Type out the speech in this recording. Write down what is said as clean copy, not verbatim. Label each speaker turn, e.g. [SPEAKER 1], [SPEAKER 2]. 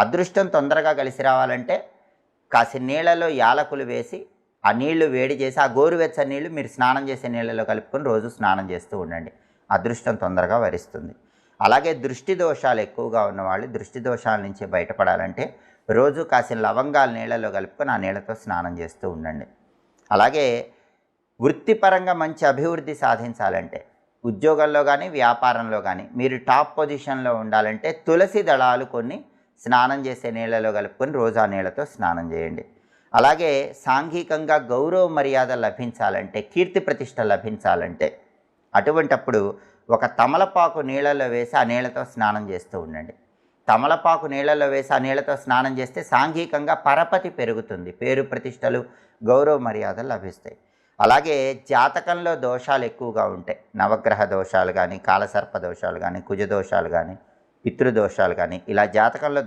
[SPEAKER 1] అదృష్టం తొందరగా కలిసి రావాలంటే కాసిన నీళ్ళలో యాలకులు వేసి ఆ నీళ్లు వేడి చేసి ఆ గోరువెచ్చని నీళ్లు మీరు స్నానం చేసే నీళ్ళలో కలుపుకొని రోజు స్నానం చేస్తూ ఉండండి. అదృష్టం తొందరగా వరిస్తుంది. అలాగే దృష్టి దోషాలు ఎక్కువగా ఉన్నవాళ్ళు దృష్టి దోషాల నుంచి బయటపడాలంటే రోజు కాసిన లవంగాలు నీళ్ళలో కలుపుకొని ఆ నీళ్ళతో స్నానం చేస్తూ ఉండండి. అలాగే వృత్తిపరంగా మంచి అభివృద్ధి సాధించాలంటే ఉద్యోగంలో కానీ వ్యాపారంలో కానీ మీరు టాప్ పొజిషన్లో ఉండాలంటే తులసి దళాలు కొన్ని స్నానం చేసే నీళ్ళలో కలుపుకొని రోజు ఆ నీళ్ళతో స్నానం చేయండి. అలాగే సాంఘికంగా గౌరవ మర్యాద లభించాలంటే కీర్తి ప్రతిష్ట లభించాలంటే అటువంటప్పుడు ఒక తమలపాకు నీళ్ళలో వేసి ఆ నీళ్ళతో స్నానం చేస్తూ ఉండండి. తమలపాకు నీళ్ళలో వేసి ఆ నీళ్ళతో స్నానం చేస్తే సాంఘికంగా పరపతి పెరుగుతుంది, పేరు ప్రతిష్టలు గౌరవ మర్యాదలు లభిస్తాయి. అలాగే జాతకంలో దోషాలు ఎక్కువగా ఉంటాయి, నవగ్రహ దోషాలు కానీ కాలసర్ప దోషాలు కానీ కుజదోషాలు కానీ పితృదోషాలు కానీ ఇలా జాతకంలో